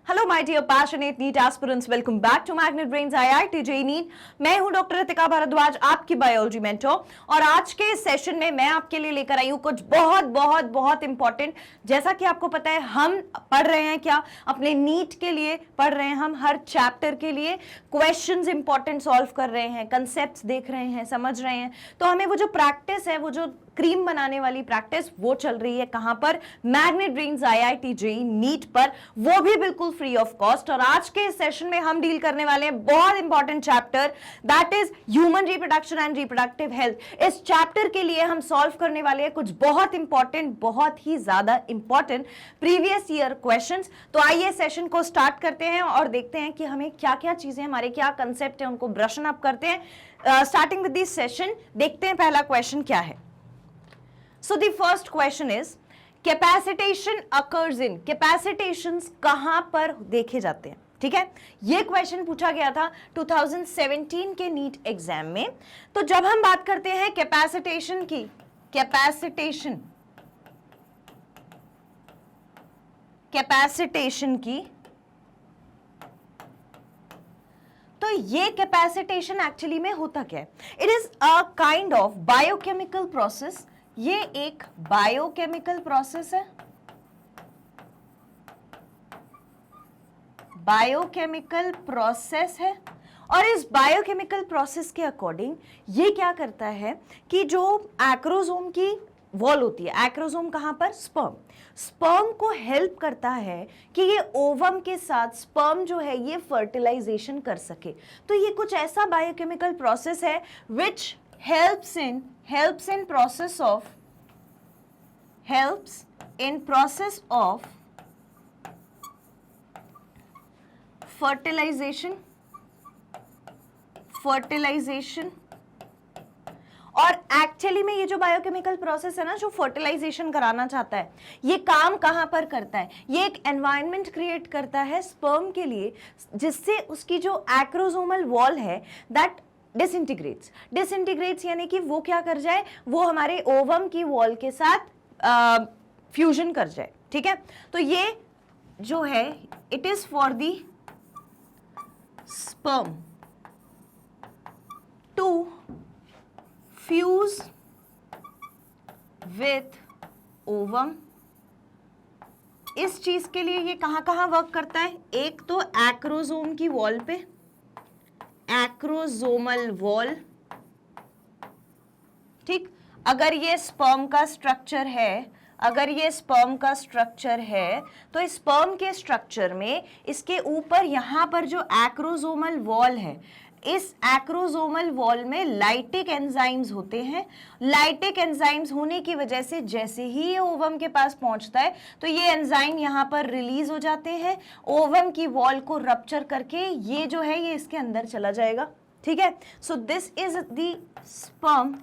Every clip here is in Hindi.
Hello my dear passionate NEET aspirants, welcome back to Magnet Brains IIT JEE NEET. मैं हूं डॉक्टर रितिका भारद्वाज, आपकी बायोलॉजी मेंटर। और आज के इस सेशन में मैं आपके लिए लेकर आई हूं कुछ बहुत बहुत बहुत इंपॉर्टेंट। जैसा कि आपको पता है, हम पढ़ रहे हैं क्या, अपने नीट के लिए पढ़ रहे हैं। हम हर चैप्टर के लिए क्वेश्चंस इंपॉर्टेंट सॉल्व कर रहे हैं, कंसेप्ट देख रहे हैं, समझ रहे हैं। तो हमें वो जो प्रैक्टिस है, वो जो क्रीम बनाने वाली प्रैक्टिस, वो चल रही है कहां पर? Magnet Brains IIT JEE NEET पर, वो भी बिल्कुल फ्री ऑफ कॉस्ट। और आज के इस सेशन में हम डील करने वाले हैं बहुत important chapter, that is human reproduction and reproductive health. इस चैप्टर के लिए हम सॉल्व करने वाले हैं कुछ बहुत इंपॉर्टेंट, बहुत ही ज्यादा इंपॉर्टेंट प्रीवियस ईयर क्वेश्चंस। तो आइए सेशन को स्टार्ट करते हैं और देखते हैं कि हमें क्या क्या चीजें, हमारे क्या कंसेप्ट है, उनको ब्रशन अप करते हैं। स्टार्टिंग विद दिस सेशन, देखते हैं पहला क्वेश्चन क्या है। So the first question is, capacitation occurs in, capacitations कहां पर देखे जाते हैं? ठीक है, ये क्वेश्चन पूछा गया था 2017 के नीट एग्जाम में। तो जब हम बात करते हैं कैपेसिटेशन की, कैपेसिटेशन की, तो ये कैपेसिटेशन एक्चुअली में होता क्या है? It is a kind of biochemical process. ये एक बायोकेमिकल प्रोसेस है, बायोकेमिकल प्रोसेस है। और इस बायोकेमिकल प्रोसेस के अकॉर्डिंग ये क्या करता है कि जो एक्रोसोम की वॉल होती है, एक्रोसोम कहां पर? स्पर्म। स्पर्म को हेल्प करता है कि ये ओवम के साथ स्पर्म जो है ये फर्टिलाइजेशन कर सके। तो ये कुछ ऐसा बायोकेमिकल प्रोसेस है विच helps in process of fertilization और एक्चुअली में ये जो बायोकेमिकल प्रोसेस है ना, जो फर्टिलाइजेशन कराना चाहता है, ये काम कहां पर करता है? ये एक एनवायरनमेंट क्रिएट करता है स्पर्म के लिए, जिससे उसकी जो एक्रोसोमल वॉल है दैट डिसइंटीग्रेट्स यानी कि वो क्या कर जाए, वो हमारे ओवम की वॉल के साथ फ्यूजन कर जाए। ठीक है, तो ये जो है it is for the sperm to fuse with ovum. इस चीज के लिए ये कहां कहां वर्क करता है? एक तो एक्रोसोम की वॉल पे, एक्रोसोमल वॉल। ठीक, अगर ये स्पर्म का स्ट्रक्चर है, तो इस स्पर्म के स्ट्रक्चर में इसके ऊपर यहां पर जो एक्रोसोमल वॉल है, इस एक्रोसोमल वॉल में लाइटिक एंजाइम्स होते हैं। लाइटिक एंजाइम्स होने की वजह से जैसे ही ये ओवम के पास पहुंचता है तो ये एंजाइम यहाँ पर रिलीज हो जाते हैं, ओवम की वॉल को रप्चर करके ये जो है ये इसके अंदर चला जाएगा। ठीक है, so this is the sperm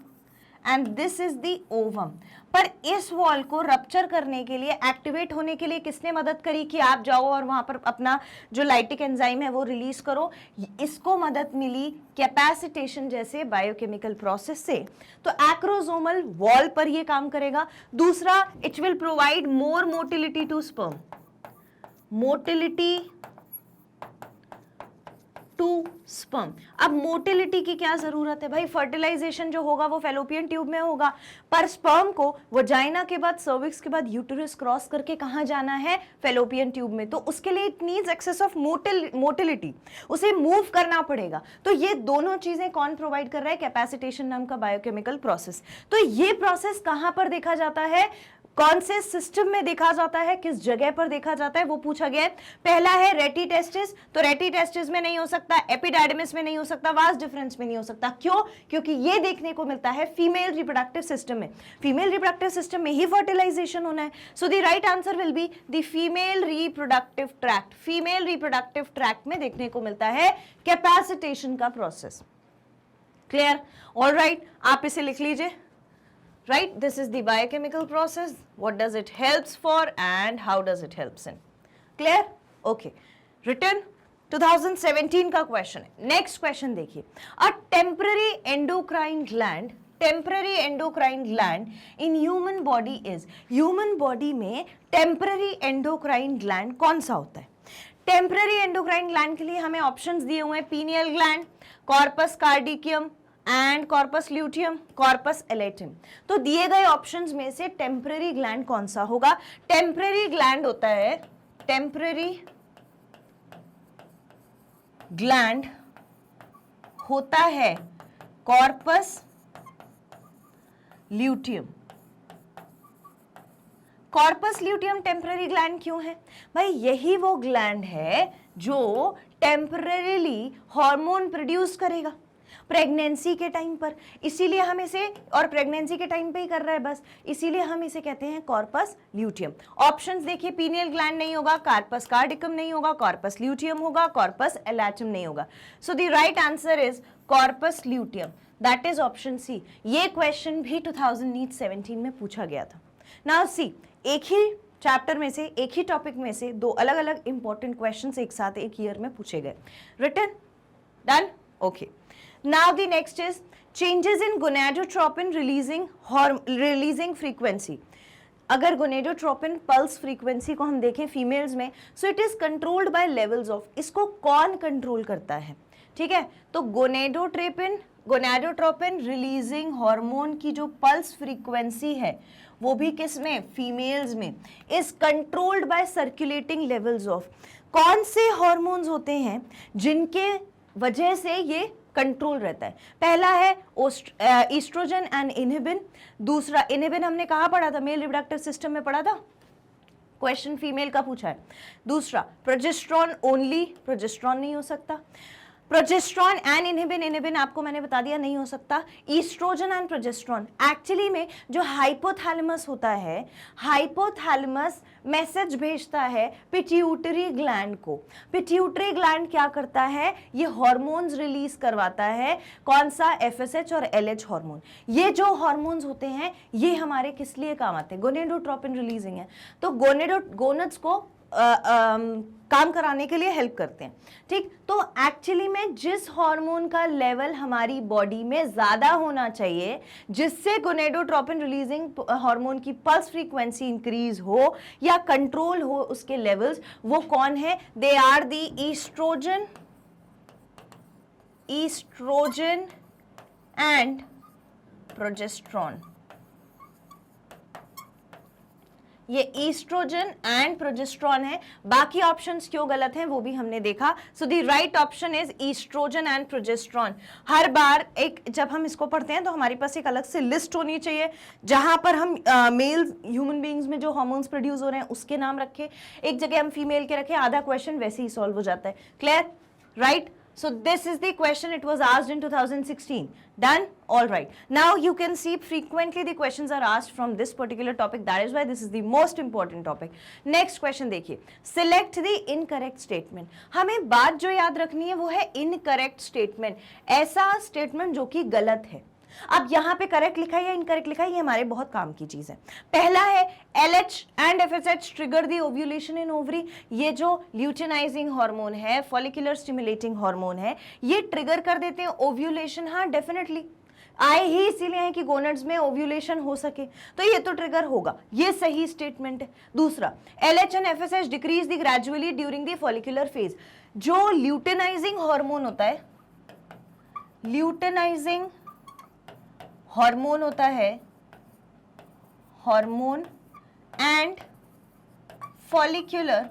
and this is the ovum. पर इस वॉल को रप्चर करने के लिए, एक्टिवेट होने के लिए किसने मदद करी कि आप जाओ और वहां पर अपना जो लाइटिक एंजाइम है वो रिलीज करो? इसको मदद मिली कैपेसिटेशन जैसे बायोकेमिकल प्रोसेस से। तो एक्रोसोमल वॉल पर ये काम करेगा। दूसरा, it will provide more motility to sperm, motility to sperm. अब मोटिलिटी की क्या जरूरत है भाई? फर्टिलाइजेशन जो होगा वो फेलोपियन ट्यूब में होगा, पर स्पर्म को वजाइना के बाद, सर्विक्स के बाद यूटेरस क्रॉस करके कहां जाना है? फेलोपियन ट्यूब में। तो उसके लिए it needs excess of motility, उसे मूव करना पड़ेगा। तो ये दोनों चीजें कौन प्रोवाइड कर रहा है? कैपेसिटेशन नाम का बायोकेमिकल प्रोसेस। तो ये प्रोसेस कहां पर देखा जाता है, कौन से सिस्टम में देखा जाता है, किस जगह पर देखा जाता है, वो पूछा गया है। पहला है रेटी टेस्टिस, तो रेटी टेस्टिस में नहीं हो सकता, एपिडाइडमिस में नहीं हो सकता, वास डिफरेंस में नहीं हो सकता। क्यों? क्योंकि ये देखने को मिलता है फीमेल रिप्रोडक्टिव सिस्टम में। फीमेल रिप्रोडक्टिव सिस्टम में ही फर्टिलाइजेशन होना है। So the right answer will be the female reproductive tract. Female reproductive tract में देखने को मिलता है कैपेसिटेशन का प्रोसेस। क्लियर? ऑलराइट, आप इसे लिख लीजिए। Right, this is the biochemical process. What does it helps for and how does it helps in? Clear? Okay. Written 2017 का क्वेश्चन है। नेक्स्ट क्वेश्चन देखिए, a temporary endocrine gland, temporary endocrine gland in human body is, human body में टेम्पररी एंडोक्राइन ग्लैंड कौन सा होता है? टेम्पररी एंडोक्राइन ग्लैंड के लिए हमें ऑप्शंस दिए हुए हैं, pineal gland, corpus cardium and corpus luteum, corpus allatum. तो दिए गए ऑप्शंस में से टेम्पररी ग्लैंड कौन सा होगा? टेम्पररी ग्लैंड होता है, टेम्पररी ग्लैंड होता है corpus luteum. Corpus luteum temporary gland क्यों है भाई? यही वो ग्लैंड है जो टेम्पररीली हार्मोन प्रोड्यूस करेगा प्रेगनेंसी के टाइम पर, इसीलिए हम इसे, और प्रेगनेंसी के टाइम पे ही कर रहा है बस, इसीलिए हम इसे कहते हैं कॉर्पस ल्यूटियम। ऑप्शंस देखिए, पीनियल ग्लैंड नहीं होगा, कार्पस कार्डिकम नहीं होगा, कॉर्पस ल्यूटियम होगा, कॉर्पस एलाटम नहीं होगा। So the right answer is corpus luteum, that is option C. ये क्वेश्चन भी 2017 में पूछा गया था। नाउ सी, एक ही चैप्टर में से, एक ही टॉपिक में से दो अलग अलग इंपॉर्टेंट क्वेश्चंस एक साथ एक ईयर में पूछे गए। Written? Done? Okay. Now the next is changes in gonadotropin releasing frequency. अगर गोनेडोट्रोपिन पल्स फ्रीक्वेंसी को हम देखें फीमेल्स में, so it is controlled by levels of, इसको कौन कंट्रोल करता है? ठीक है, तो गोनेडोट्रोपिन रिलीजिंग हार्मोन की जो पल्स फ्रीक्वेंसी है वो भी किसमें? फीमेल्स में, is controlled by circulating levels of. कौन से हार्मोन्स होते हैं जिनके वजह से ये कंट्रोल रहता है? पहला है ईस्ट्रोजन एंड इनहिबिन। दूसरा, इनहिबिन हमने कहाँ पढ़ा था? मेल रिप्रोडक्टिव सिस्टम में पढ़ा था, क्वेश्चन फीमेल का पूछा है। दूसरा, प्रोजेस्ट्रॉन ओनली, प्रोजेस्ट्रॉन नहीं हो सकता। प्रोजेस्ट्रॉन एंड इनहिबिन, इनहिबिन आपको मैंने बता दिया नहीं हो सकता। ईस्ट्रोजन एंड प्रोजेस्ट्रॉन, एक्चुअली में जो हाइपोथैलेमस होता है, हाइपोथैलेमस मैसेज भेजता है पिट्यूटरी ग्लैंड को। पिट्यूटरी ग्लैंड क्या करता है? ये हार्मोन्स रिलीज करवाता है। कौन सा? FSH और LH हार्मोन। ये जो हार्मोन्स होते हैं ये हमारे किस लिए काम आते हैं? गोनेडोट्रोपिन रिलीजिंग है, तो गोनड्स को काम कराने के लिए हेल्प करते हैं। ठीक, तो एक्चुअली में जिस हार्मोन का लेवल हमारी बॉडी में ज्यादा होना चाहिए, जिससे गोनेडोट्रोपिन रिलीजिंग हार्मोन की पल्स फ्रीक्वेंसी इंक्रीज हो या कंट्रोल हो उसके लेवल्स, वो कौन है? They are the oestrogen and progesterone. ये ईस्ट्रोजन एंड प्रोजेस्ट्रॉन है। बाकी ऑप्शंस क्यों गलत हैं वो भी हमने देखा। So the right option is oestrogen and progesterone. हर बार एक, जब हम इसको पढ़ते हैं तो हमारे पास एक अलग से लिस्ट होनी चाहिए जहां पर हम मेल ह्यूमन बीइंग्स में जो हार्मोन्स प्रोड्यूस हो रहे हैं उसके नाम रखें, एक जगह हम फीमेल के रखें, आधा क्वेश्चन वैसे ही सॉल्व हो जाता है। Clear? Right? So this is the question, it was asked in 2016. Done? All right. Now you can see frequently the questions are asked from this particular topic. That is why this is the most important topic. Next question देखिए. Select the incorrect statement. हमें बात जो याद रखनी है वो है incorrect statement. ऐसा statement जो कि गलत है। अब यहां पे करेक्ट लिखा है या इनकरेक्ट लिखा है, ये हमारे बहुत काम की चीज है। पहला है LH and FSH trigger the ovulation in ovary. ये जो ल्यूटिनाइजिंग हार्मोन है, फॉलिकुलर स्टिमुलेटिंग हार्मोन है, ये ट्रिगर कर देते हैं ओव्यूलेशन। हाँ, डेफिनेटली आए ही इसीलिए है कि गोनड्स में ओव्यूलेशन हो सके, तो ये तो ट्रिगर होगा, ये सही स्टेटमेंट है। दूसरा, LH and FSH decrease the gradually during the follicular phase. जो ल्यूटिनाइजिंग हार्मोन होता है, ल्यूटिनाइजिंग हार्मोन होता है, hormone and follicular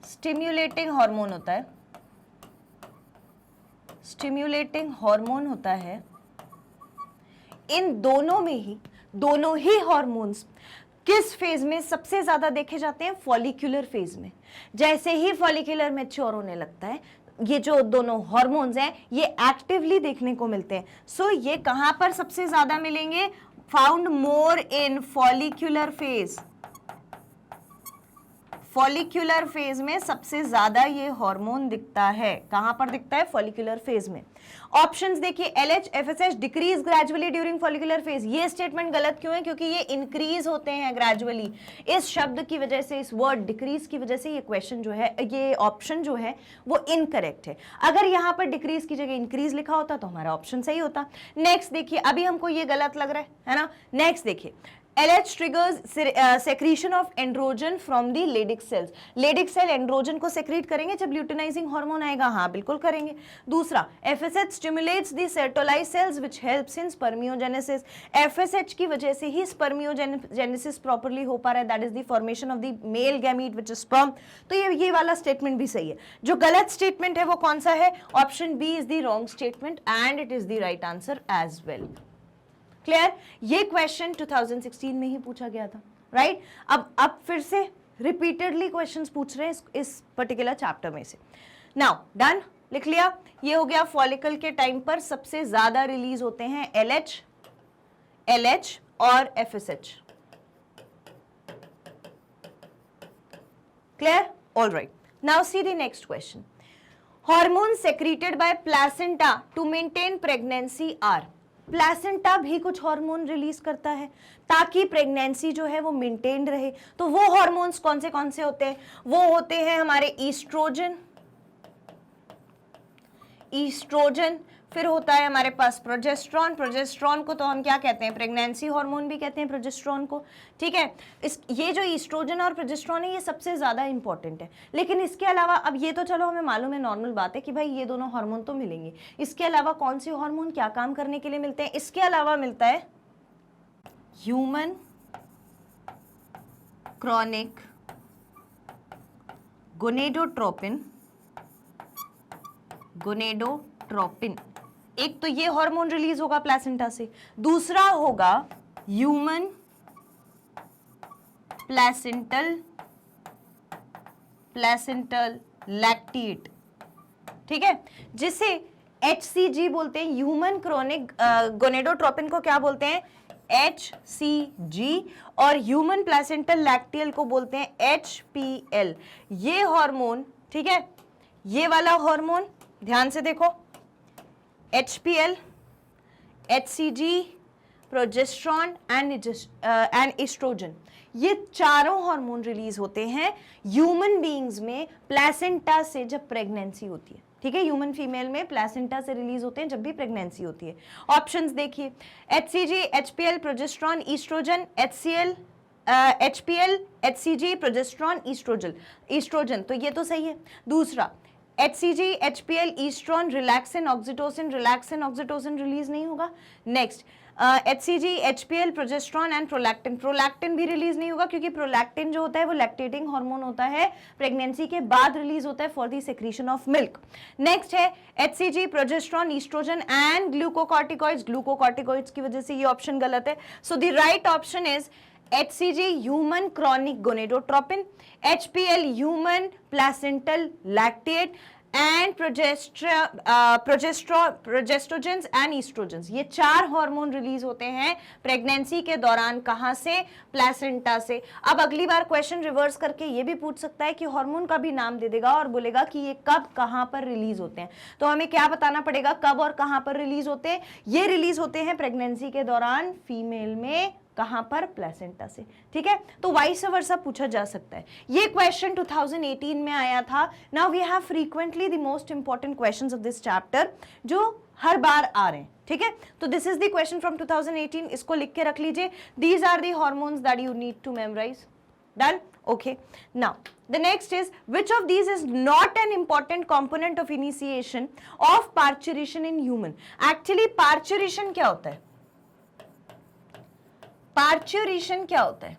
stimulating hormone होता है, स्टिम्युलेटिंग हार्मोन होता है। इन दोनों में ही, दोनों ही हार्मोन्स किस फेज में सबसे ज्यादा देखे जाते हैं? फॉलिकुलर फेज में। जैसे ही फॉलिकुलर मैच्योर होने लगता है, ये जो दोनों हार्मोन्स हैं ये एक्टिवली देखने को मिलते हैं। सो ये कहां पर सबसे ज्यादा मिलेंगे? फाउंड मोर इन फॉलिकुलर फेज। फॉलिक्यूलर फेज में सबसे ज्यादा ये हार्मोन दिखता है। कहां पर दिखता है? फॉलिक्यूलर फेज में। ऑप्शंस देखिए, LH FSH decrease gradually during follicular phase. ये स्टेटमेंट गलत क्यों है? क्योंकि ये इंक्रीज होते हैं ग्रेजुअली। इस शब्द की वजह से, इस वर्ड डिक्रीज की वजह से ये क्वेश्चन जो है, ये ऑप्शन जो है वो इनकरेक्ट है। अगर यहां पर डिक्रीज की जगह इंक्रीज लिखा होता तो हमारा ऑप्शन सही होता। नेक्स्ट देखिए, अभी हमको ये गलत लग रहा है ना। नेक्स्ट देखिए, LH triggers secretion of androgen from the Leydig cells. Leydig cell androgen को सेक्रेट करेंगे जब ल्यूटिनाइजिंग हार्मोन आएगा। हाँ बिल्कुल करेंगे। दूसरा, FSH stimulates the Sertoli cells which helps in spermiogenesis. FSH की वजह से ही spermiogenesis प्रॉपरली हो पा रहा है, that is the formation of the male gamete which is sperm. तो ये वाला स्टेटमेंट भी सही है। जो गलत स्टेटमेंट है वो कौन सा है? Option B is the wrong statement and it is the right answer as well. Clear? ये क्वेश्चन 2016 में ही पूछा गया था, राइट? अब फिर से रिपीटेडली क्वेश्चंस पूछ रहे हैं इस पर्टिकुलर चैप्टर में से। नाउ डन, लिख लिया। ये हो गया फॉलिकल के टाइम पर सबसे ज्यादा रिलीज होते हैं LH और FSH। Clear? All right, now see the next question. Hormone secreted by placenta to maintain pregnancy are. Placenta भी कुछ हार्मोन रिलीज करता है ताकि प्रेगनेंसी जो है वो मेंटेन रहे। तो वो हार्मोन्स कौन से होते हैं? वो होते हैं हमारे ईस्ट्रोजन, फिर होता है हमारे पास प्रोजेस्ट्रॉन को तो हम क्या कहते हैं? प्रेगनेंसी हार्मोन भी कहते हैं प्रोजेस्ट्रॉन को, ठीक है। ये जो ईस्ट्रोजन और प्रोजेस्ट्रॉन है ये सबसे ज्यादा इंपॉर्टेंट है। लेकिन इसके अलावा, अब ये तो चलो हमें मालूम है, नॉर्मल बात है कि भाई ये दोनों हार्मोन तो मिलेंगे। इसके अलावा कौन से हार्मोन क्या काम करने के लिए मिलते हैं? इसके अलावा मिलता है ह्यूमन क्रॉनिक गोनेडोट्रोपिन। एक तो ये हार्मोन रिलीज होगा प्लेसेंटा से, दूसरा होगा ह्यूमन प्लेसेंटल लैक्टेट, ठीक है, जिसे HCG बोलते हैं। ह्यूमन क्रॉनिक गोनेडोट्रोपिन को क्या बोलते हैं? HCG। और ह्यूमन प्लेसेंटल लैक्टियल को बोलते हैं HPL। ये हार्मोन, ठीक है, ये वाला हार्मोन ध्यान से देखो, HPL, HCG, progesterone and oestrogen, ये चारों हार्मोन रिलीज होते हैं ह्यूमन बीइंग्स में प्लेसेंटा से जब प्रेगनेंसी होती है, ठीक है। ह्यूमन फीमेल में प्लेसेंटा से रिलीज होते हैं जब भी प्रेगनेंसी होती है। ऑप्शंस देखिए, HCG, HPL, progesterone, oestrogen, HPL, HCG, progesterone, oestrogen, तो ये तो सही है। दूसरा, HCG, HPL, oestrone, relaxin, oxytocin release नहीं होगा। Next, HCG, HPL, progesterone and prolactin भी रिलीज नहीं होगा, क्योंकि प्रोलैक्टिन जो होता है वो लैक्टेटिंग हार्मोन होता है, प्रेगनेंसी के बाद रिलीज होता है for the secretion of milk. Next है HCG, progesterone, oestrogen and glucocorticoids की वजह से ये ऑप्शन गलत है। So the right option is HCG, human chronic gonadotropin, HPL, human placental lactate and progestogens and oestrogens. ये चार हार्मोन रिलीज होते हैं प्रेगनेंसी के दौरान। कहां से? प्लेसेंटा से। अब अगली बार क्वेश्चन रिवर्स करके ये भी पूछ सकता है कि हार्मोन का भी नाम दे देगा और बोलेगा कि ये कब कहां पर रिलीज होते हैं। तो हमें क्या बताना पड़ेगा, कब और कहां पर रिलीज होते हैं? ये रिलीज होते हैं प्रेगनेंसी के दौरान फीमेल में। कहां पर? प्लेसेंटा से, ठीक है। तो वाइस वर्सा पूछा जा सकता है। ये क्वेश्चन 2018 में आया था। Now we have frequently the most important questions of this chapter जो हर बार आ रहे हैं, ठीक है। तो this is the question from 2018, इसको लिख के रख लीजिए। These are the hormones that you need to memorise. Done? Okay. Now, the next is, which of these is not an important component of initiation of parturition in human? Actually, parturition क्या होता है? Parturition क्या होता है?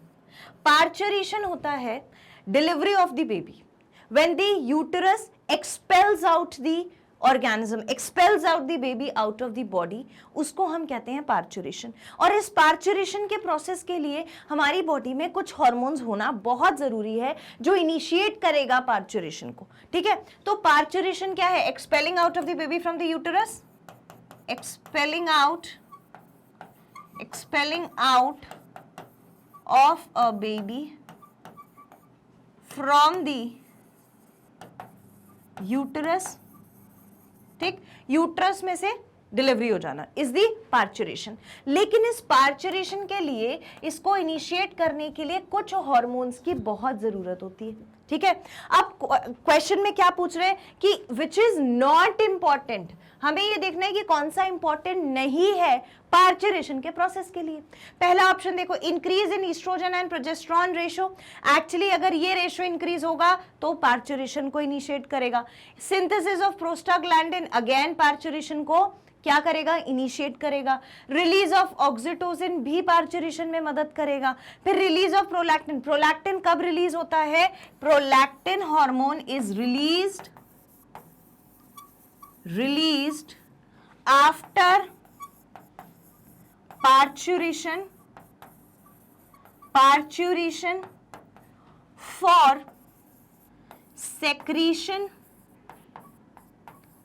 Parturition होता है delivery of the baby. When the uterus expels out the organism, expels out the baby out of the body, उसको हम कहते हैं पार्चुरेशन। और इस पार्चुरेशन के प्रोसेस के लिए हमारी बॉडी में कुछ हार्मोन्स होना बहुत जरूरी है जो इनिशिएट करेगा पार्चुरेशन को, ठीक है। तो पार्चुरेशन क्या है? Expelling out of the baby from the uterus, expelling out of a baby from the uterus, ठीक, यूट्रस में से डिलीवरी हो जाना इज दी पार्चुरेशन। लेकिन इस पार्चुरेशन के लिए, इसको इनिशिएट करने के लिए कुछ हार्मोन्स की बहुत जरूरत होती है, ठीक है। अब क्वेश्चन में क्या पूछ रहे हैं कि विच इज नॉट इंपॉर्टेंट, हमें ये देखना है कि कौन सा इंपॉर्टेंट नहीं है पार्चुरेशन के प्रोसेस के लिए। पहला ऑप्शन देखो, increase in oestrogen and progesterone ratio. Actually अगर ये रेशो इंक्रीज होगा तो पार्चुरेशन को इनिशिएट करेगा। Synthesis of prostaglandin, again parturition को क्या करेगा, इनिशिएट करेगा। रिलीज ऑफ ऑक्सीटोसिन भी पार्चुरेशन में मदद करेगा। फिर रिलीज ऑफ प्रोलैक्टिन, प्रोलैक्टिन कब रिलीज होता है, prolactin hormone is released after parturition for secretion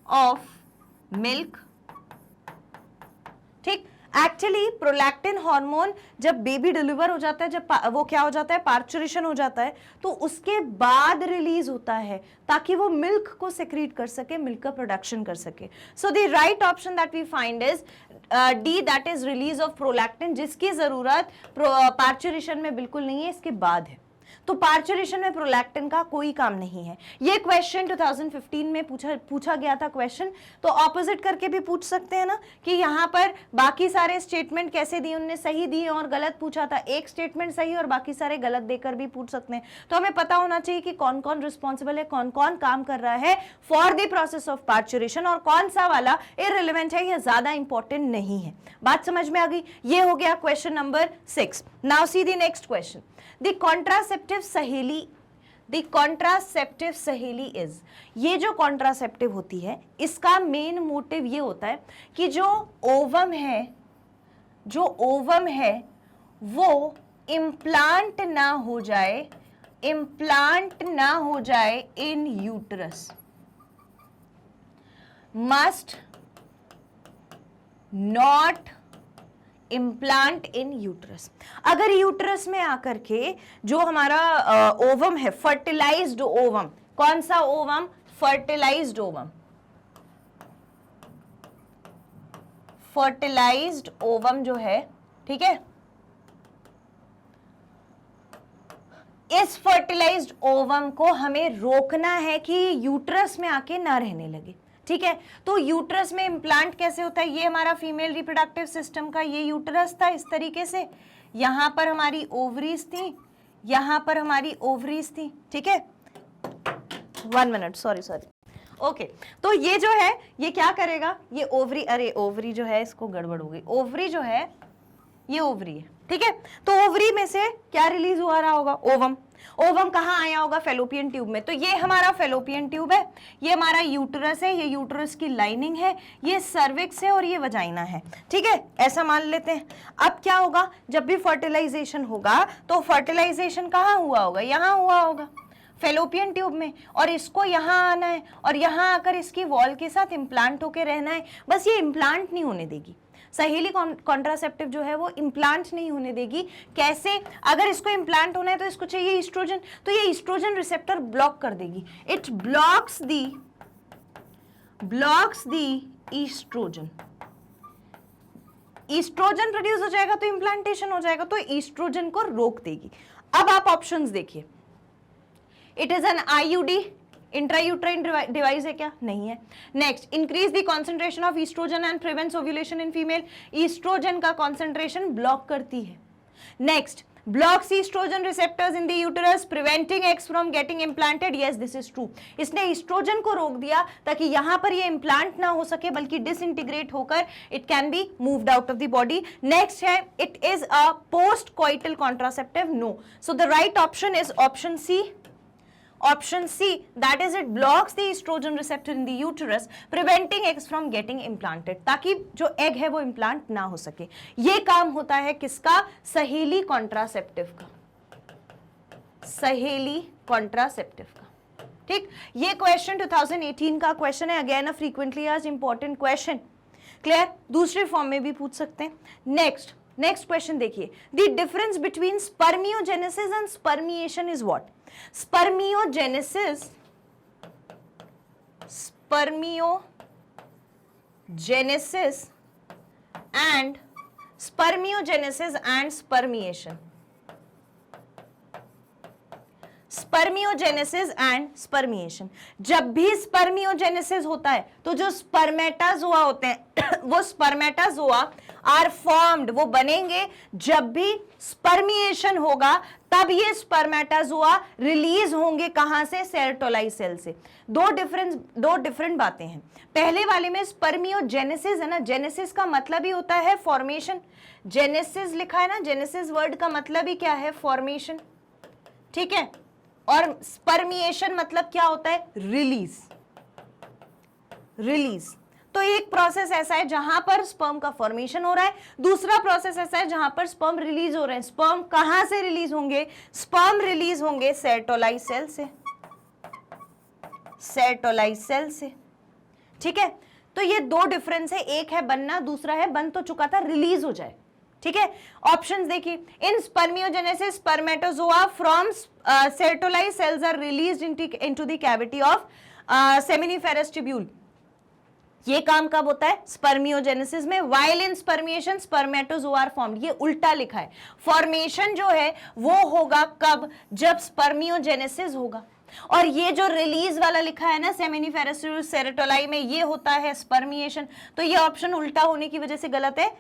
of milk, ठीक। एक्चुअली प्रोलैक्टिन हार्मोन जब बेबी डिलीवर हो जाता है, जब वो क्या हो जाता है, पार्चुरेशन हो जाता है, तो उसके बाद रिलीज होता है ताकि वो मिल्क को सेक्रीट कर सके, मिल्क का प्रोडक्शन कर सके। So the right option that we find is D, that is release of prolactin, जिसकी जरूरत पार्चुरेशन में बिल्कुल नहीं है, इसके बाद है। तो पार्चुरेशन में प्रोलैक्टिन का कोई काम नहीं है। ये क्वेश्चन 2015 में पूछा गया था क्वेश्चन, तो ऑपोजिट करके भी पूछ सकते हैं ना कि यहाँ पर बाकी सारे स्टेटमेंट कैसे दिए, उनने सही दिए और गलत पूछा था, एक स्टेटमेंट सही और बाकी सारे गलत देकर भी पूछ सकते हैं। तो हमें पता होना चाहिए कि कौन कौन रिस्पॉन्सिबल है, कौन कौन काम कर रहा है for the process of parturition, और कौन सा वाला इररिलेवेंट है या ज्यादा इंपॉर्टेंट नहीं है। बात समझ में आ गई? ये हो गया question number 6। Now see the next question. The contraceptive सहेली इज, ये जो कॉन्ट्रासेप्टिव होती है इसका मेन मोटिव ये होता है कि जो ओवम है वो इम्प्लांट ना हो जाए in uterus, must not implant in uterus. अगर यूटरस में आकर के जो हमारा ओवम है, फर्टिलाइज्ड ओवम, कौन सा ovum, fertilised ovum, fertilised ovum जो है, ठीक है, इस फर्टिलाइज्ड ओवम को हमें रोकना है कि यूटरस में आके ना रहने लगे, ठीक है। तो यूटरस में इम्प्लांट कैसे होता है, ये हमारा फीमेल रिप्रोडक्टिव सिस्टम का ये यूटरस था इस तरीके से, यहां पर हमारी ओवरीज थी, यहां पर हमारी ओवरीज थी, ठीक है। 1 मिनट, सॉरी ओके। तो ये जो है ये क्या करेगा, ये ओवरी, अरे ओवरी जो है इसको गड़बड़ हो गई, ओवरी जो है ये ओवरी है, ठीक है। तो ओवरी में से क्या रिलीज हुआ रहा होगा, ओवम। ओवम कहाँ आया होगा, फेलोपियन ट्यूब में। तो ये हमारा फेलोपियन ट्यूब है, ये हमारा यूटरस है, ये यूटरस की लाइनिंग है, ये सर्विक्स है और ये वजाइना है, ठीक है, ऐसा मान लेते हैं। अब क्या होगा, जब भी फर्टिलाइजेशन होगा तो फर्टिलाइजेशन कहाँ हुआ होगा, यहाँ हुआ होगा फेलोपियन ट्यूब में, और इसको यहाँ आना है और यहाँ आकर इसकी वॉल के साथ इम्प्लांट होके रहना है। बस ये इम्प्लांट नहीं होने देगी, सहेली कॉन्ट्रासेप्टिव जो है वो इम्प्लांट नहीं होने देगी। कैसे, अगर इसको इम्प्लांट होना है तो इसको चाहिए ईस्ट्रोजन, तो ये ईस्ट्रोजन रिसेप्टर ब्लॉक कर देगी, it blocks the oestrogen. Oestrogen produce हो जाएगा तो इम्प्लांटेशन हो जाएगा, तो ईस्ट्रोजन को रोक देगी। अब आप ऑप्शंस देखिए, it is an IUD, intrauterine device है क्या, नहीं है। Next, increase the concentration of oestrogen and prevents ovulation in female, oestrogen का कॉन्सेंट्रेशन ब्लॉक करती है। Next, blocks oestrogen receptors in the uterus preventing eggs from getting implanted, yes this is true. इसने ईस्ट्रोजन को रोक दिया ताकि यहां पर ये इम्प्लांट ना हो सके बल्कि डिसइंटीग्रेट होकर it can be moved out of the body. Next है, it is a post coital contraceptive, no. So the right option is option C, Option C, that is it blocks the estrogen receptor in the uterus, preventing eggs from getting implanted, ताकि जो एग है वो इम्प्लांट ना हो सके। ये काम होता है किसका, सहेली कॉन्ट्रासेप्टिव का, सहेली कॉन्ट्रासेप्टिव का, ठीक। ये क्वेश्चन 2018 का क्वेश्चन है, again a frequently asked important question, clear. दूसरे फॉर्म में भी पूछ सकते हैं। नेक्स्ट, नेक्स्ट क्वेश्चन देखिए, the difference between spermiogenesis and spermiation is what? Spermiogenesis and spermiogenesis and spermiation. Spermiogenesis and spermiation, जब भी स्पर्मियोजेनेसिस होता है तो जो स्पर्मेटाजोआ होते हैं वो स्पर्मेटाजोआ आर फॉर्म्ड, वो बनेंगे। जब भी स्पर्मिएशन होगा तब ये स्पर्मेटाजोआ रिलीज होंगे, कहां से? सेरोटोलाई सेल से। दो डिफरेंट बातें हैं। पहले वाले में स्पर्मियोजेनेसिस है ना, जेनेसिस का मतलब ही होता है फॉर्मेशन, जेनेसिस लिखा है ना, जेनेसिस वर्ड का मतलब ही क्या है? फॉर्मेशन, ठीक है। और स्पर्मिएशन मतलब क्या होता है? रिलीज। तो एक प्रोसेस ऐसा है जहां पर स्पर्म का फॉर्मेशन हो रहा है, दूसरा प्रोसेस ऐसा है जहां पर स्पर्म रिलीज हो रहे हैं। स्पर्म कहां से रिलीज होंगे? स्पर्म रिलीज होंगे सेरोटोलाई सेल से, ठीक है। तो ये दो डिफरेंस है, एक है बनना, दूसरा है बन तो चुका था, रिलीज हो जाए, ठीक है। ऑप्शंस देखिए, in spermiogenesis spermatozoa from Sertoli cells are released into the cavity of seminiferous tubule. ये काम कब होता है? स्पर्मियोजेनेसिस में। While in spermiation spermatozoa are formed, ये उल्टा लिखा है। फॉर्मेशन जो है वो होगा कब? जब स्पर्मियोजेनेसिस होगा। और ये जो रिलीज वाला लिखा है ना सेमिनिफेरस सेरोटोलाई में, ये होता है स्पर्मिएशन। तो ये ऑप्शन उल्टा होने की वजह से गलत है,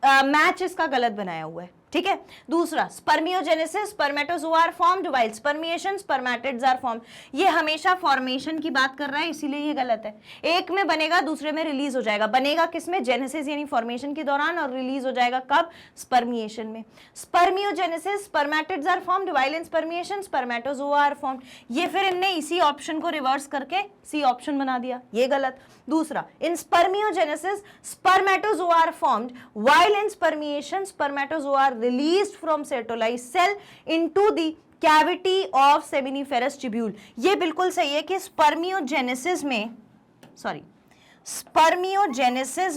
मैच इसका गलत बनाया हुआ है, ठीक है। दूसरा, spermiogenesis spermatozoa are formed while spermiation spermatids are formed, ये हमेशा फॉर्मेशन की बात कर रहा है, इसीलिए ये गलत है। एक में बनेगा, दूसरे में रिलीज हो जाएगा। बनेगा किसमें? जेनेसिस यानी फॉर्मेशन के दौरान, और रिलीज हो जाएगा कब? स्पर्मिएशन में। Spermiogenesis spermatids are formed while in spermiation spermatozoa are formed, ये फिर इनने इसी ऑप्शन को रिवर्स करके सी ऑप्शन बना दिया, ये गलत। दूसरा, in spermiogenesis spermatozoa are formed while in spermiation spermatozoa are released from Sertoli cell into the cavity of seminiferous tubule। ये बिल्कुल सही है कि स्पर्मियोजेनेसिस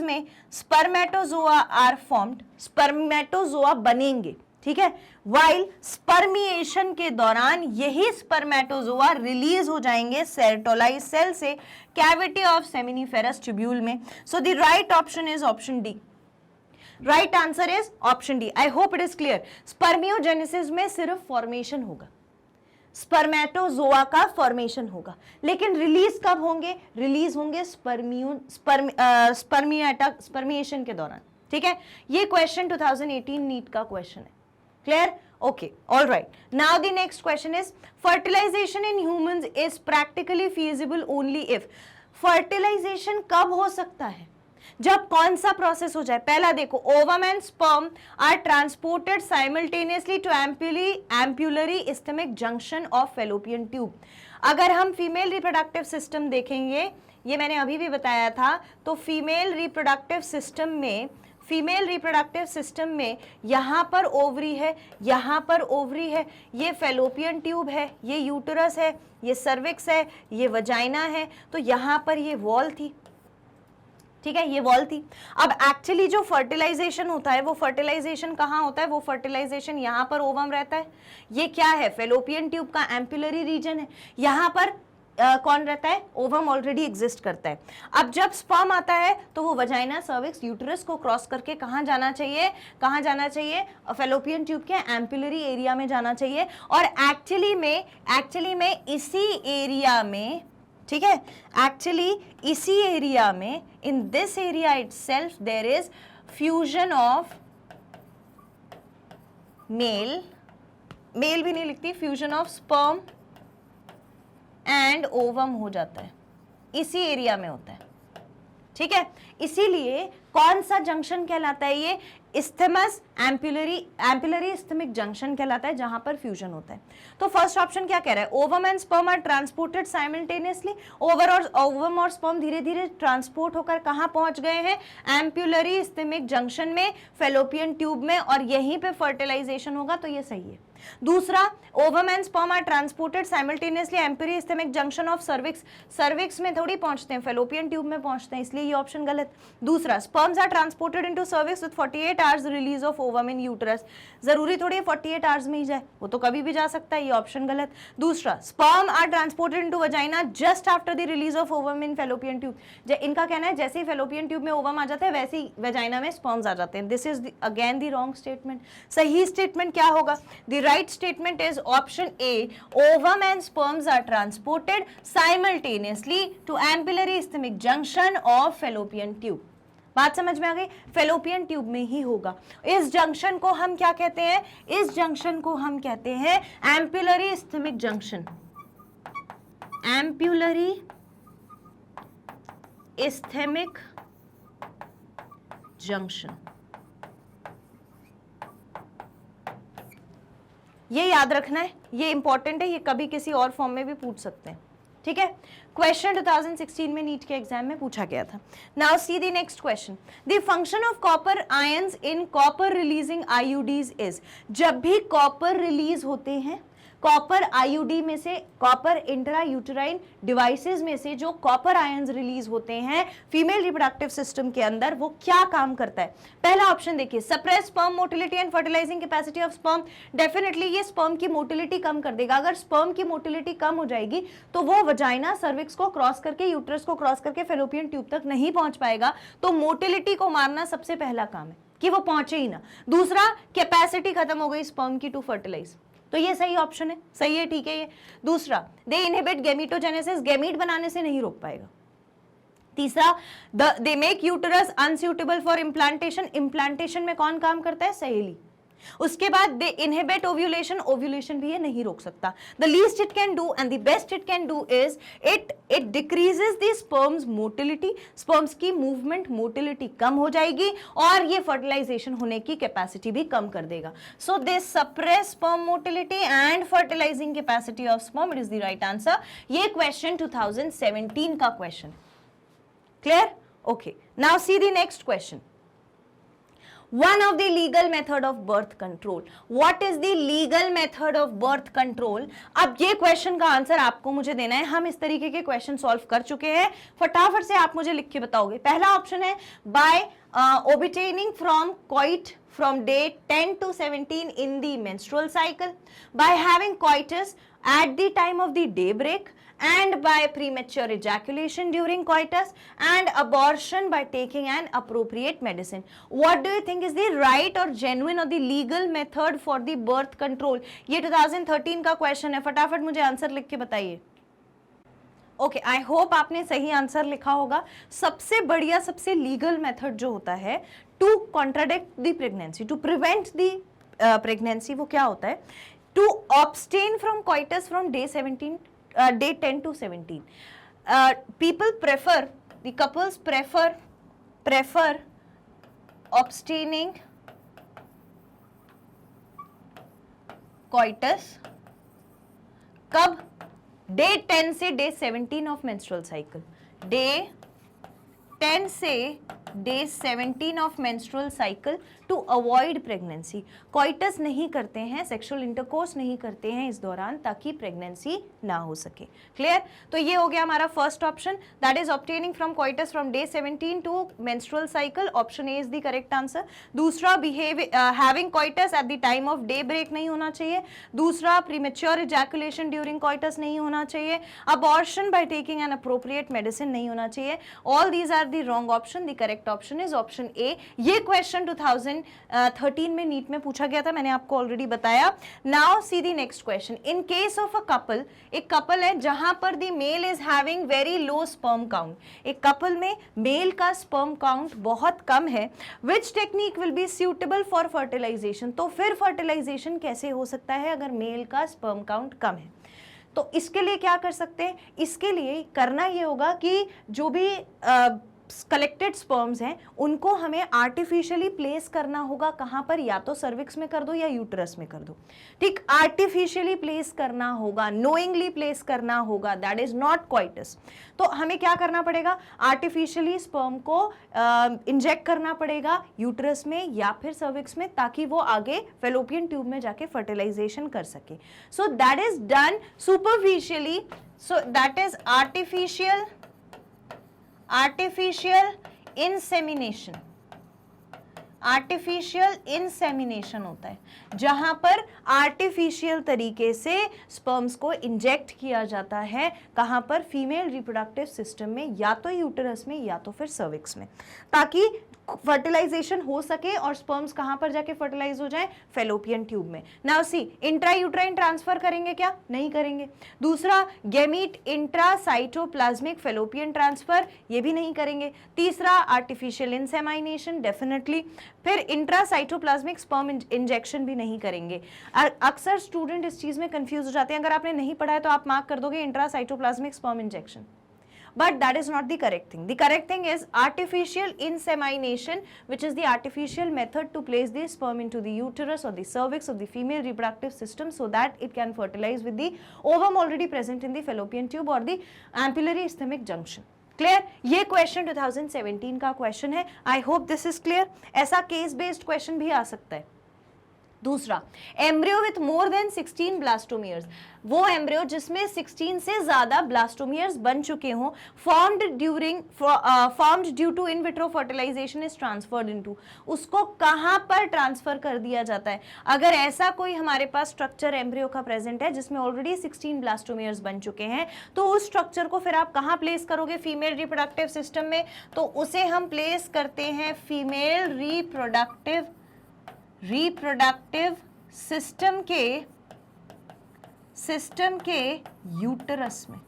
में स्पर्मेटोजोआ आर फॉर्म्ड, स्पर्मेटोजोआ बनेंगे, ठीक है। वाइल स्पर्मिएशन के दौरान यही स्पर्मेटोजोआ रिलीज हो जाएंगे सेरोटोलाई सेल से कैविटी ऑफ सेमिनिफेरस ट्यूब्यूल में। So the right option is option D. Right answer is option D. I hope it is clear. Spermiogenesis में सिर्फ फॉर्मेशन होगा, स्पर्मेटोजोआ का फॉर्मेशन होगा, लेकिन रिलीज कब होंगे? रिलीज होंगे स्पर्मिएशन के दौरान, ठीक है। ये क्वेश्चन 2018 नीट का क्वेश्चन है। Clear? Okay, all right. Now the next question is, fertilisation in humans is practically feasible only if. Fertilisation कब हो सकता है? जब कौन सा प्रोसेस हो जाए? पहला देखो, ovum and sperm are transported simultaneously to ampullary isthmic junction of fallopian tube. अगर हम फीमेल रिप्रोडक्टिव सिस्टम देखेंगे, ये मैंने अभी भी बताया था, तो फीमेल रिप्रोडक्टिव सिस्टम में यहाँ पर ओवरी है, यहाँ पर ओवरी है, ये फैलोपियन ट्यूब है, ये यूटरस है, ये सर्विक्स है, ये वजाइना है, तो यहाँ पर ये वॉल थी, ठीक है, ये वॉल थी। अब एक्चुअली जो फर्टिलाइजेशन होता है, वो फर्टिलाइजेशन कहाँ होता है? वो फर्टिलाइजेशन यहाँ पर ओवम रहता है, ये क्या है? फैलोपियन ट्यूब का एम्पुलरी रीजन है। यहाँ पर कौन रहता है? ओवम ऑलरेडी एग्जिस्ट करता है। अब जब स्पर्म आता है तो वो वजाइना, सर्विक्स, यूटरस को क्रॉस करके कहाँ जाना चाहिए? कहाँ जाना चाहिए? फैलोपियन ट्यूब के एम्पुलरी एरिया में जाना चाहिए। और एक्चुअली में इसी एरिया में, ठीक है, एक्चुअली इसी एरिया में, in this area itself there is fusion of male भी नहीं लिखती, fusion of sperm and ovum हो जाता है, इसी एरिया में होता है, ठीक है। इसीलिए कौन सा जंक्शन कहलाता है? ये इस्थमस एम्पुलरी इस्थमिक जंक्शन कहलाता है, जहां पर फ्यूजन होता है। तो फर्स्ट ऑप्शन क्या कह रहा है? Ovum and sperm are transported simultaneously. Ovum और स्पर्म धीरे धीरे ट्रांसपोर्ट होकर कहां पहुंच गए हैं? एम्पुलरी इस्थमिक जंक्शन में, फैलोपियन ट्यूब में, और यहीं पे फर्टिलाइजेशन होगा, तो ये सही है। दूसरा, ovum and sperm are transported simultaneously ampullary isthmic junction of cervix, cervix में थोड़ी पहुंचते हैं, फेलोपियन ट्यूब में पहुंचते हैं, इसलिए ये ऑप्शन गलत। दूसरा, sperms are transported into cervix with 48 hours release of ovum in uterus, जरूरी थोड़ी है 48 आवर्स में ही जाए, वो तो कभी भी जा सकता है, ये ऑप्शन गलत। दूसरा, sperm are transported into vagina just after the release of ovum in fallopian tube, इनका कहना है जैसे ही फेलोपियन ट्यूब में ओवम आ जाता है वैसे ही वजाइना में स्पर्म्स आ जाते हैं। This is again the wrong statement. सही स्टेटमेंट क्या होगा? The right statement is option A, ovum and sperms are transported simultaneously to ampullary isthmic junction of fallopian tube. बात समझ में आ गई? फेलोपियन ट्यूब में ही होगा। इस जंक्शन को हम क्या कहते हैं? इस जंक्शन को हम कहते हैं ampullary isthmic junction, ampullary इस्थेमिक junction. ये याद रखना है, ये इंपॉर्टेंट है, ये कभी किसी और फॉर्म में भी पूछ सकते हैं, ठीक है? क्वेश्चन 2016 में नीट के एग्जाम में पूछा गया था। Now see the next question, the function of copper ions in copper releasing IUDs is, जब भी कॉपर रिलीज होते हैं, कॉपर आईयूडी में से, कॉपर इंट्रा यूटेराइन डिवाइसेस में से जो कॉपर आयंस रिलीज होते हैं फीमेल रिप्रोडक्टिव सिस्टम के अंदर, वो क्या काम करता है? पहला ऑप्शन देखिए, suppress sperm motility and fertilising capacity of sperm, definitely ये स्पर्म की मोटिलिटी कम कर देगा। अगर स्पर्म की मोटिलिटी कम हो जाएगी तो वो वजाइना सर्विक्स को क्रॉस करके, यूट्रस को क्रॉस करके फेलोपियन ट्यूब तक नहीं पहुंच पाएगा, तो मोटिलिटी को मारना सबसे पहला काम है कि वो पहुंचे ही ना। दूसरा, कैपेसिटी खत्म हो गई स्पर्म की टू फर्टिलाइज, तो ये सही ऑप्शन है, सही है, ठीक है ये। दूसरा, दे इनहिबिट गैमीटोजेनेसिस, गैमीट बनाने से नहीं रोक पाएगा। तीसरा, they make uterus unsuitable for implantation, implantation में कौन काम करता है? सहेली। उसके बाद दे इनहिबिट ओव्यूलेशन, ओव्यूलेशन भी ये नहीं रोक सकता। The least it can do and the best it can do is it decreases the sperms motility, sperms की मूवमेंट मोटिलिटी कम हो जाएगी और ये फर्टिलाइजेशन होने की कैपेसिटी भी कम कर देगा। So they suppress sperm motility and fertilising capacity of sperm, it is the right answer. ये क्वेश्चन 2017 का question, clear? Okay, now see the next question. One of the legal method of birth control. What is the legal method of birth control? अब ये क्वेश्चन का आंसर आपको मुझे देना है। हम इस तरीके के क्वेश्चन सॉल्व कर चुके हैं, फटाफट से आप मुझे लिख के बताओगे। पहला ऑप्शन है by obtaining from coit from day 10 to 17 in the menstrual cycle, by having coitus at the time of the daybreak, and by premature ejaculation during coitus, and abortion by taking an appropriate medicine. What do you think is the right or genuine or the legal method for the birth control? ये 2013 का क्वेश्चन है, फटाफट मुझे आंसर लिख के बताइए। ओके, आई होप आपने सही आंसर लिखा होगा। सबसे बढ़िया, सबसे लीगल मेथड जो होता है to contradict the pregnancy, to prevent the pregnancy, वो क्या होता है? To abstain from coitus from day 17 day 10 to 17. People prefer, the couples prefer abstaining coitus कब? डे 10 से day 17 of menstrual cycle, day 10 से day 17 of menstrual cycle to avoid pregnancy. Coitus नहीं करते हैं, सेक्सुअल इंटरकोर्स नहीं करते हैं इस दौरान, ताकि प्रेगनेंसी ना हो सके। क्लियर? तो ये हो गया हमारा first option, that is obtaining from coitus from day 17 to menstrual cycle. Option A is the correct answer. दूसरा, having coitus at the time of day break नहीं होना चाहिए। दूसरा, प्रीमेच्योर इजैकुलेशन ड्यूरिंग कॉइटस नहीं होना चाहिए। Abortion by taking an appropriate medicine नहीं होना चाहिए। All these are the wrong option, the correct option is option A. ये क्वेश्चन 2013 में नीट में पूछा गया था, मैंने आपको ऑलरेडी बताया। Now see the next question. In case of a couple, एक कपल है जहां पर the male is having very low sperm count, एक कपल में मेल का स्पर्म काउंट बहुत कम है, which technique will be suitable for fertilisation? तो फिर फर्टिलाइजेशन कैसे हो सकता है अगर मेल का स्पर्म काउंट कम है? तो इसके लिए क्या कर सकते हैं? इसके लिए करना ये होगा कि जो भी कलेक्टेड स्पर्म्स हैं उनको हमें आर्टिफिशियली प्लेस करना होगा कहां पर, या तो सर्विक्स में कर दो या यूटरस में कर दो, ठीक। आर्टिफिशियली प्लेस करना होगा, नोइंगली प्लेस करना होगा, दैट इज नॉट क्वाइटस। तो हमें क्या करना पड़ेगा, आर्टिफिशियली स्पर्म को इंजेक्ट करना पड़ेगा यूटरस में या फिर सर्विक्स में, ताकि वो आगे फेलोपियन ट्यूब में जाके फर्टिलाइजेशन कर सके। So that is done superficially, so that is artificial insemination. Artificial insemination होता है जहां पर आर्टिफिशियल तरीके से स्पर्म्स को इंजेक्ट किया जाता है, कहां पर, फीमेल रिप्रोडक्टिव सिस्टम में, या तो यूटरस में या तो फिर सर्विक्स में, ताकि फर्टिलाइजेशन हो सके और स्पर्म्स कहां पर जाके फर्टिलाइज हो जाए, फेलोपियन ट्यूब में। Now see, intra uterine transfer करेंगे क्या, नहीं करेंगे। दूसरा, gamete intra cytoplasmic fallopian transfer, ये भी नहीं करेंगे। तीसरा, आर्टिफिशियल इंसेमाइनेशन, डेफिनेटली। फिर इंट्रा साइटोप्लाज्मिक स्पर्म इंजेक्शन भी नहीं करेंगे। अक्सर स्टूडेंट इस चीज में कंफ्यूज हो जाते हैं, अगर आपने नहीं पढ़ा है तो आप मार्क कर दोगे intra cytoplasmic sperm injection, but that is not the correct thing. The correct thing is artificial insemination, which is the artificial method to place the sperm into the uterus or the cervix of the female reproductive system so that it can fertilize with the ovum already present in the fallopian tube or the ampullary ischemic junction. Clear? ये क्वेश्चन 2017 का क्वेश्चन है। I hope this is clear. ऐसा केस बेस्ड क्वेश्चन भी आ सकता है। दूसरा, embryo with more than 16 blastomeres, वो एम्ब्रियो जिसमें 16 से ज्यादा ब्लास्टोमियर्स बन चुके हों, formed due to in vitro fertilisation is transferred into, उसको कहां पर ट्रांसफर कर दिया जाता है? अगर ऐसा कोई हमारे पास स्ट्रक्चर एम्ब्रियो का प्रेजेंट है जिसमें ऑलरेडी 16 ब्लास्टोमियर्स बन चुके हैं, तो उस स्ट्रक्चर को फिर आप कहां प्लेस करोगे? फीमेल रिप्रोडक्टिव सिस्टम में। तो उसे हम प्लेस करते हैं फीमेल रिप्रोडक्टिव सिस्टम के यूटरस में।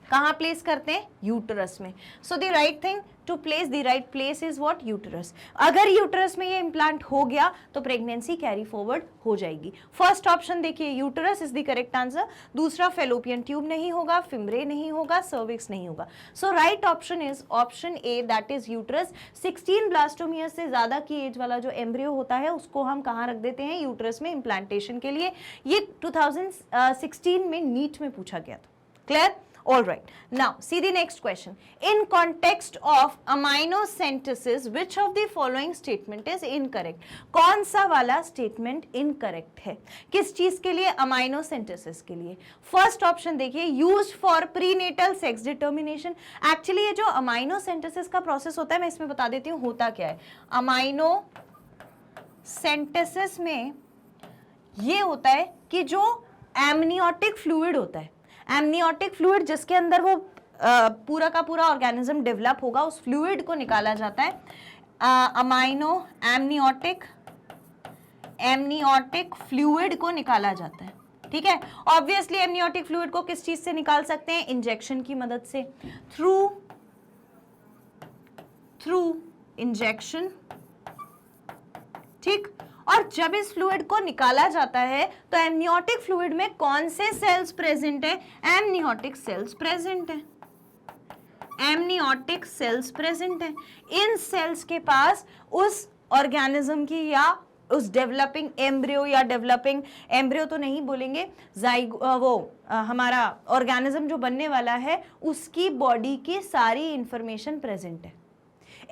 कहां प्लेस करते हैं? यूटरस में। So the right thing to place, the right place is what? Uterus. अगर यूटरस में ये इंप्लांट हो गया तो प्रेगनेंसी कैरी फॉरवर्ड हो जाएगी। फर्स्ट ऑप्शन देखिए, uterus is the correct answer. दूसरा, फेलोपियन ट्यूब नहीं होगा, फिमरे नहीं होगा, सर्विक्स नहीं होगा। So right option is option A, that is uterus. 16 blastomere से ज्यादा की एज वाला जो एम्ब्रियो होता है उसको हम कहां रख देते हैं? यूटरस में, इम्प्लांटेशन के लिए। ये 2016 में नीट में पूछा गया था। Clear? All right. Now, see the next question. In context of amniosynthesis, which of the following statement is incorrect? कौन सा वाला statement incorrect है? किस चीज के लिए? amniosynthesis के लिए। First option देखिए, used for prenatal sex determination. Actually ये जो amniosynthesis का process होता है, मैं इसमें बता देती हूँ होता क्या है। amniosynthesis में ये होता है कि जो amniotic fluid होता है, एमनियोटिक फ्लूइड जिसके अंदर वो पूरा का पूरा ऑर्गेनिज्म डेवलप होगा, उस फ्लूइड को निकाला जाता है। एमनियोटिक फ्लूइड को निकाला जाता है, ठीक है। ऑब्वियसली एमनियोटिक फ्लूइड को किस चीज से निकाल सकते हैं? इंजेक्शन की मदद से, थ्रू इंजेक्शन, ठीक। और जब इस फ्लूइड को निकाला जाता है तो एमनियोटिक फ्लूइड में कौन से सेल्स प्रेजेंट है? एमनियोटिक सेल्स प्रेजेंट है। एमनियोटिक सेल्स प्रेजेंट है। इन सेल्स के पास उस ऑर्गेनिज्म की या उस डेवलपिंग एम्ब्रियो, या डेवलपिंग एम्ब्रियो तो नहीं बोलेंगे, हमारा ऑर्गेनिज्म जो बनने वाला है उसकी बॉडी की सारी इंफॉर्मेशन प्रेजेंट है।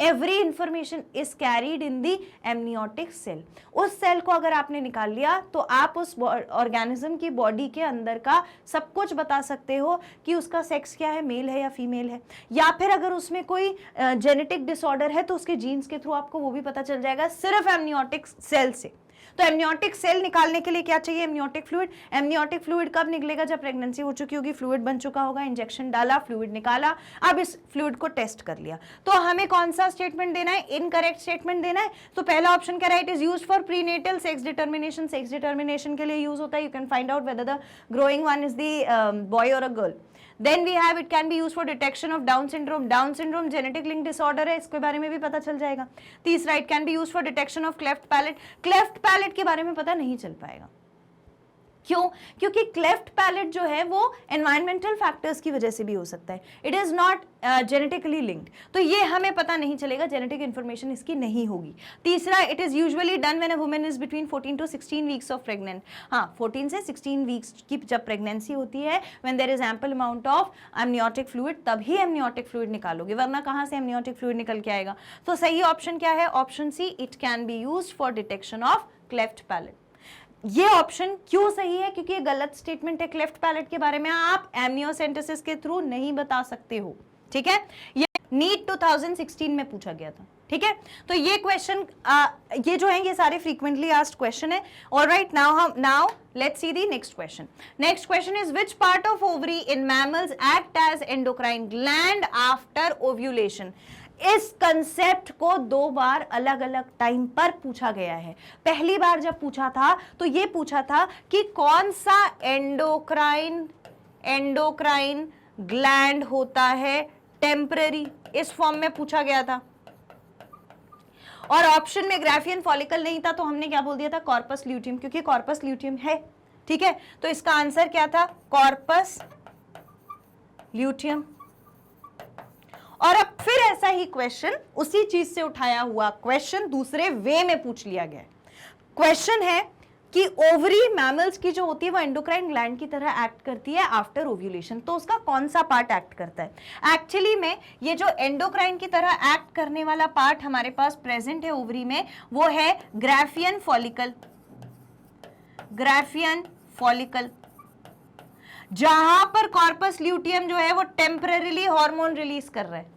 Every information is carried in the amniotic cell. उस सेल को अगर आपने निकाल लिया तो आप उस ऑर्गेनिज्म की बॉडी के अंदर का सब कुछ बता सकते हो कि उसका सेक्स क्या है, मेल है या फीमेल है, या फिर अगर उसमें कोई जेनेटिक डिसऑर्डर है तो उसके जीन्स के थ्रू आपको वो भी पता चल जाएगा, सिर्फ एमनियोटिक सेल से। तो एमनियोटिक सेल निकालने के लिए क्या चाहिए? Amniotic fluid. एमनियोटिक फ्लूइड कब निकलेगा? जब प्रेगनेंसी हो चुकी होगी, फ्लूइड बन चुका होगा, इंजेक्शन डाला, फ्लूइड निकाला, अब इस फ्लूइड को टेस्ट कर लिया। तो हमें कौन सा स्टेटमेंट देना है? इनकरेक्ट स्टेटमेंट देना है। तो पहला ऑप्शन क्या है? It is used for prenatal sex determination. Sex determination के लिए यूज होता है। You can find out whether the growing one is the boy और a girl. Then we have it can be used for detection of Down syndrome. Down syndrome genetic link disorder है, इसके बारे में भी पता चल जाएगा। तीसरा, it can be used for detection of cleft palate. Cleft palate के बारे में पता नहीं चल पाएगा। क्यों? क्योंकि क्लेफ्ट पैलेट जो है वो एनवायरमेंटल फैक्टर्स की वजह से भी हो सकता है, it is not genetically linked, तो ये हमें पता नहीं चलेगा, जेनेटिक इंफॉर्मेशन इसकी नहीं होगी। तीसरा, it is usually done when a woman is between 14 to 16 weeks of pregnant. हाँ, 14 से 16 वीक्स की जब प्रेगनेंसी होती है, when there is ample amount of amniotic fluid, तभी एमनियोटिक फ्लूइड निकालोगे, वरना कहाँ से एमनियोटिक फ्लूइड निकल के आएगा? तो सही ऑप्शन क्या है? Option C, it can be used for detection of cleft palate. ये ऑप्शन क्यों सही है? क्योंकि ये गलत स्टेटमेंट है, क्लेफ्ट पैलेट के बारे में आप एमनियोसेंटेसिस के थ्रू नहीं बता सकते हो, ठीक है? ये नीट 2016 में पूछा गया था, ठीक है? तो ये क्वेश्चन ये जो है ये सारे फ्रीक्वेंटली आस्क्ड क्वेश्चन है। Alright, now let's see the next question. Next question is, which part of ovary in mammals act as endocrine gland after ovulation? इस कंसेप्ट को दो बार अलग अलग टाइम पर पूछा गया है। पहली बार जब पूछा था तो ये पूछा था कि कौन सा एंडोक्राइन ग्लैंड होता है टेम्पररी, इस फॉर्म में पूछा गया था। और ऑप्शन में ग्राफियन फॉलिकल नहीं था, तो हमने क्या बोल दिया था? कॉर्पस ल्यूटियम, क्योंकि कॉर्पस ल्यूटियम है, ठीक है? तो इसका आंसर क्या था? Corpus luteum. और अब फिर ऐसा ही क्वेश्चन, उसी चीज से उठाया हुआ क्वेश्चन दूसरे वे में पूछ लिया गया। क्वेश्चन है कि ओवरी मैमल्स की जो होती है वो एंडोक्राइन ग्लैंड की तरह एक्ट करती है आफ्टर ओव्यूलेशन, तो उसका कौन सा पार्ट एक्ट करता है? एक्चुअली में ये जो एंडोक्राइन की तरह एक्ट करने वाला पार्ट हमारे पास प्रेजेंट है ओवरी में, वो है ग्राफियन फॉलिकल। ग्राफियन फॉलिकल, जहां पर कॉर्पस ल्यूटियम जो है वो टेम्परेरीली हार्मोन रिलीज कर रहा है।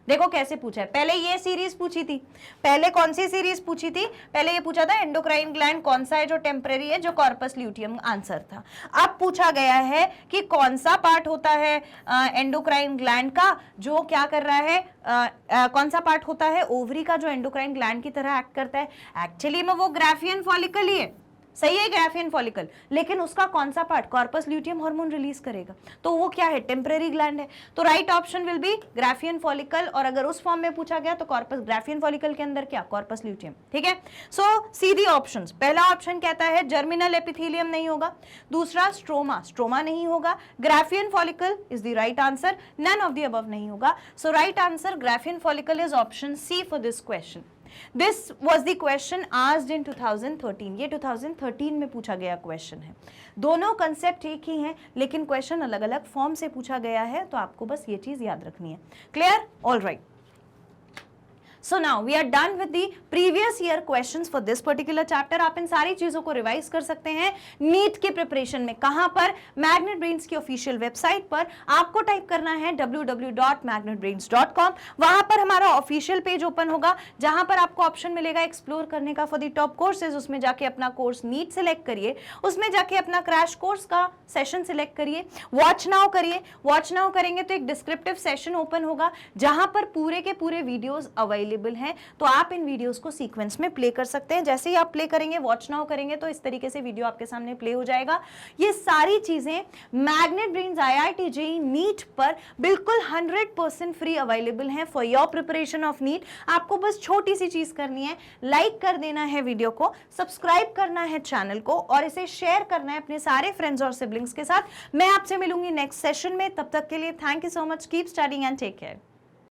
देखो कैसे पूछा है, पहले ये सीरीज पूछी थी, पहले कौन सी सीरीज पूछी थी? पहले ये पूछा था एंडोक्राइन ग्लैंड कौन सा है जो टेम्परेरी है, जो कॉर्पस ल्यूटियम आंसर था। अब पूछा गया है कि कौन सा पार्ट होता है एंडोक्राइन ग्लैंड का जो क्या कर रहा है, कौन सा पार्ट होता है ओवरी का जो एंडोक्राइन ग्लैंड की तरह एक्ट करता है? एक्चुअली में वो ग्राफियन फॉलिकल ही है, सही है, ग्राफियन फॉलिकल, लेकिन उसका कौन सा part corpus luteum hormone release करेगा, तो वो क्या है? टेम्परेरी ग्लैंड है। तो right option will be Graafian follicle, और अगर उस फॉर्म में पूछा गया तो कॉर्पस, ग्राफियन फॉलिकल के अंदर क्या? कॉर्पस ल्यूटियम, ठीक है? सो सीधी ऑप्शंस, पहला ऑप्शन कहता है जर्मिनल एपिथेलियम नहीं होगा, दूसरा स्ट्रोमा नहीं होगा, Graafian follicle is the right answer, none of the above नहीं होगा। So right answer Graafian follicle is option C for this question. This was the question asked in 2013, ये 2013 में पूछा गया क्वेश्चन है। दोनों कंसेप्ट एक ही हैं, लेकिन क्वेश्चन अलग अलग फॉर्म से पूछा गया है, तो आपको बस ये चीज याद रखनी है। Clear? All right. So now we are done with the previous year questions for this particular chapter. आप इन सारी चीजों को रिवाइज कर सकते हैं नीट के प्रिपरेशन में। कहां पर? मैग्नेट ब्रेन्स की ऑफिशियल वेबसाइट पर आपको टाइप करना है www.magnetbrains.com। वहां पर हमारा ऑफिशियल पेज ओपन होगा, जहां पर आपको ऑप्शन मिलेगा एक्सप्लोर करने का फॉर द टॉप कोर्सेज। उसमें जाके अपना कोर्स नीट सिलेक्ट करिए, उसमें जाके अपना क्रैश कोर्स का सेशन सिलेक्ट करिए, वॉच नाउ करिए। वॉच नाउ करेंगे तो एक डिस्क्रिप्टिव सेशन ओपन होगा, जहां पर पूरे के पूरे वीडियोज अवेलेबल हैं, तो आप इन वीडियोस को सीक्वेंस में प्ले कर सकते हैं। जैसे ही आप प्ले करेंगे, वॉच नाउ करेंगे, तो इस तरीके से वीडियो आपके सामने प्ले हो जाएगा। ये सारी चीजें magnet brains IIT JEE NEET पर बिल्कुल 100% फ्री अवेलेबल हैं for your preparation of NEET. आपको बस छोटी सी चीज करनी है, लाइक कर देना है वीडियो को, सब्सक्राइब करना है चैनल को, और इसे शेयर करना है अपने सारे फ्रेंड्स और सिबलिंग्स के साथ। मैं आपसे मिलूंगी नेक्स्ट सेशन में, तब तक के लिए thank you so much, keep studying and take care.